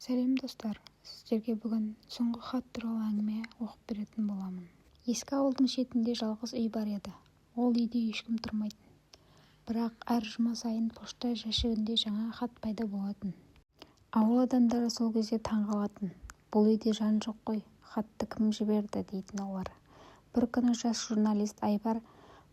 Сәлем достар, сіздерге бүгін соңғы хат туралы әңгіме оқып беретін боламын. Ескі ауылдың шетінде жалғыз үй бар еді. Ол үйде ешкім тұрмайтын. Бірақ әр жұма сайын пошта жәшігінде жаңа хат пайда болатын. Ауыл адамдары сол кезде таң қалатын. Бұл үйде жан жоқ қой, хатты кім жіберді дейтін олар. Бір күні жас журналист Айбар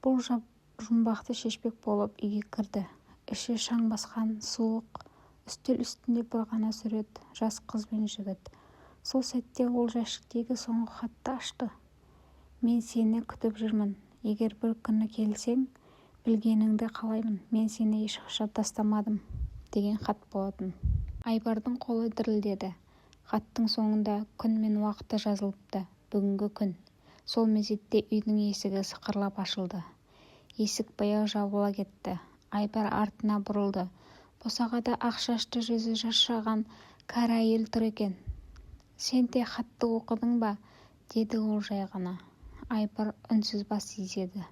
бұл жұмбақты шешпек болып үйге кірді. Іші шаң басқан, суық. Үстел үстінде бір ғана сурет, жас қыз бен жігіт. Сол сәтте ол жәшіктегі соңғы хатты ашты. Мен сені күтіп жүрмін. Егер бір күні келсең, білгеніңді қалаймын. Мен сені ешқашан тастамадым, деген хат болатын. Айбардың қолы дірілдеді. Хаттың соңында күн мен уақыты жазылыпты. Бүгінгі күн. Сол мезетте үйдің есігі сықырлап ашылды. Есік баяу жабыла кетті. Айбар артына бұрылды. Босағада ақ шашты жүзі шаршаған кәрі әйел тұр екен. Сен де хатты оқыдың ба? Деді ол жай ғана. Айбар үнсіз бас изеді.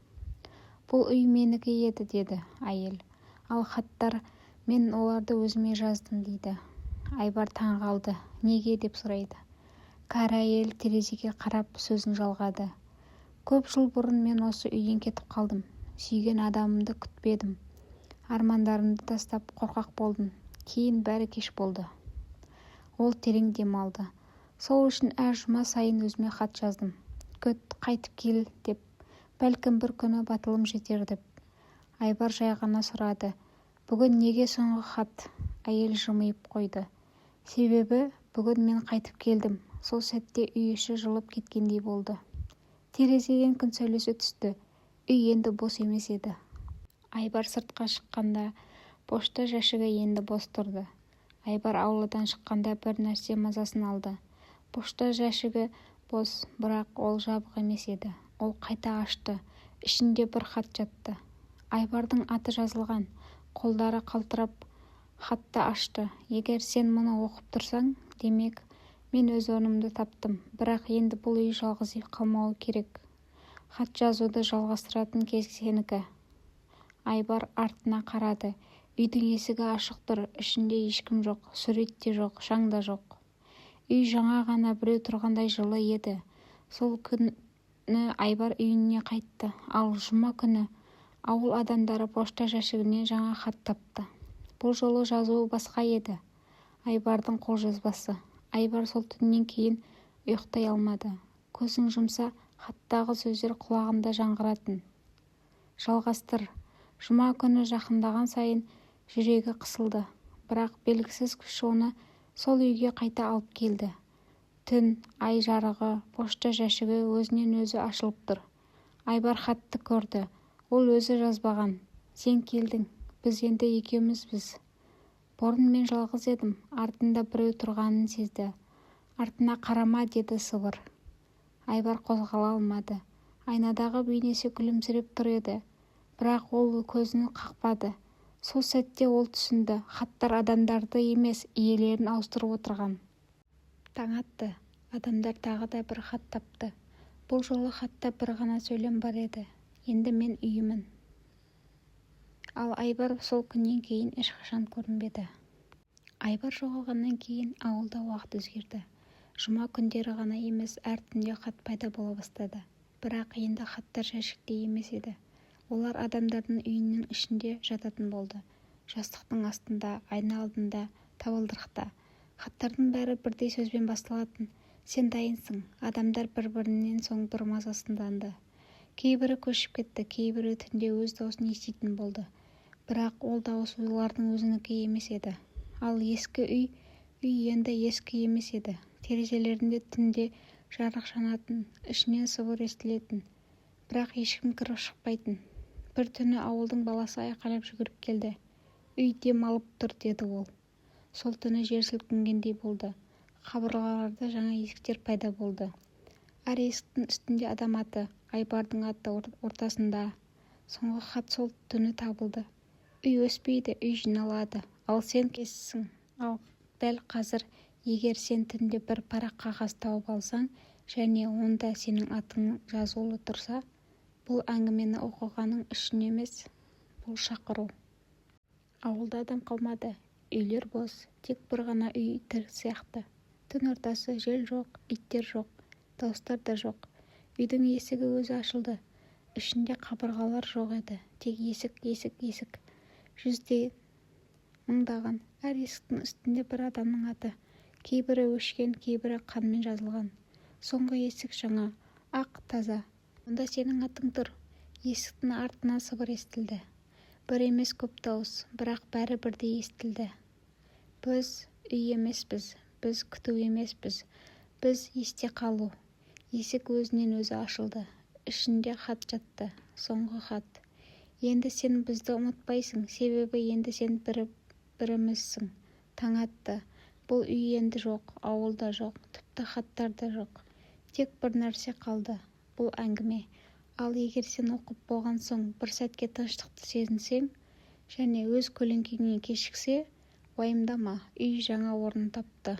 Бұл үй менікі еді, деді әйел. Ал хаттар, мен оларды өзіме жаздым, дейді. Айбар таң қалды. Неге деп сұрайды. Кәрі әйел терезеге қарап сөзін жалғады. Көп жыл бұрын мен осы үйден кетіп қалдым. Сүйген адамымды күтпедім. Армандарымды тастап қорқақ болдым. Кейін бәрі кеш болды. Ол терең демалды. Сол үшін әр жұма сайын өзіме хат жаздым. Күт, қайтып кел деп. Бәлкім бір күні батылым жетер деп. Айбар жай ғана сұрады. Бүгін неге соңғы хат? Әйел жымиып қойды. Себебі бүгін мен қайтып келдім. Сол сәтте үй іші жылып кеткендей болды. Терезеден күн сәулесі түсті. Үй енді бос емес еді. Айбар сыртқа шыққанда пошта жәшігі енді бос тұрды. Айбар ауладан шыққанда бір нәрсе мазасын алды. Пошта жәшігі бос, бірақ ол жабық емес еді. Ол қайта ашты. Ішінде бір хат жатты. Айбардың аты жазылған. Қолдары қалтырап хатты ашты. Егер сен мұны оқып тұрсаң, демек мен өз орнымды таптым. Бірақ енді бұл үй жалғыз қалмауы керек. Хат жазуды жалғастыратын кез сенікі. Айбар артына қарады. Үйдің есігі ашық тұр, ішінде ешкім жоқ, сурет те жоқ, шаң да жоқ. Үй жаңа ғана біреу тұрғандай жылы еді. Сол күні Айбар үйіне қайтты. Ал жұма күні ауыл адамдары пошта жәшігінен жаңа хат тапты. Бұл жолы жазуы басқа еді. Айбардың қолжазбасы. Айбар сол түннен кейін ұйықтай алмады. Көзін жұмса, хаттағы сөздер құлағында жаңғыратын. Жалғастыр. Жұма күні жақындаған сайын жүрегі қысылды. Бірақ белгісіз күш оны сол үйге қайта алып келді. Түн, ай жарығы, пошта жәшігі өзінен өзі ашылып тұр. Айбар хатты көрді. Ол өзі жазбаған. Сен келдің. Біз енді екеумізбіз. Бұрын мен жалғыз едім. Артында біреу тұрғанын сезді. Артына қарама, деді сыбыр. Айбар қозғала алмады. Айнадағы бейнесі күлімсіреп тұр еді. Бірақ ол көзін қақпады. Сол сәтте ол түсінді. Хаттар адамдарды емес, иелерін ауыстырып отырған. Таң атты. Адамдар тағы да бір хат тапты. Бұл жолы хатта бір ғана сөйлем бар еді. Енді мен үйімін. Ал Айбар сол күннен кейін ешқашан көрінбеді. Айбар жоғалғаннан кейін ауылда уақыт өзгерді. Жұма күндері ғана емес, әр түнде хат пайда бола бастады. Бірақ енді хаттар жәшікте емес еді. Олар адамдардың үйінің ішінде жататын болды. Жастықтың астында, айна алдында, табалдырықта. Хаттардың бәрі бірдей сөзбен басталатын. Сен дайынсың. Адамдар бір-бірінен соң бір мазасызданды. Кейбірі көшіп кетті, кейбірі түнде өз даусын еститін болды. Бірақ ол дауыс олардың өзінікі емес еді. Ал ескі үй енді ескі емес еді. Терезелерінде түнде жарық жанатын, ішінен сыбыр естілетін. Бірақ ешкім кіріп шықпайтын. Бір түні ауылдың баласы айқайлап жүгіріп келді. Үй дем алып тұр, деді ол. Сол түні жер сілкінгендей болды. Қабырғаларда жаңа есіктер пайда болды. Әр есіктің үстінде адам аты, Айбардың аты ортасында. Соңғы хат сол түні табылды. Үй өспейді, үй жиналады. Ал сен кессің. Ал дәл қазір, егер сен түнде бір парақ қағаз тауып алсаң, және онда сенің атың жазулы тұрса, бұл әңгімені оқығаның үшін емес, бұл шақыру. Ауылда адам қалмады. үйлер бос, тек бір ғана үй тірі сияқты. Түн ортасы, жел жоқ, иттер жоқ, дауыстар да жоқ. Үйдің есігі өзі ашылды. Ішінде қабырғалар жоқ еді, тек есік. Жүздеген, мыңдаған, әр есіктің үстінде бір адамның аты. Кейбірі өшкен, кейбірі қанмен жазылған. Соңғы есік жаңа, ақ, таза. Онда сенің атың тұр. Есіктің артынан сыбыр естілді. Бір емес көп дауыс, бірақ бәрі бірдей естілді. Біз үй емеспіз, біз күту емеспіз, біз есте қалу. Есік өзінен өзі ашылды. Ішінде хат жатты, соңғы хат. Енді сен бізді ұмытпайсың, себебі енді сен бірімізсің. Таң атты. Бұл үй енді жоқ, ауылда жоқ, тіпті хаттар да жоқ. Тек бір нәрсе қалды, бұл әңгіме. Ал егер сен оқып болған соң бір сәтке тыныштықты сезінсең, және өз көлеңкеңнен кешіксе, уайымдама, үй жаңа орын тапты.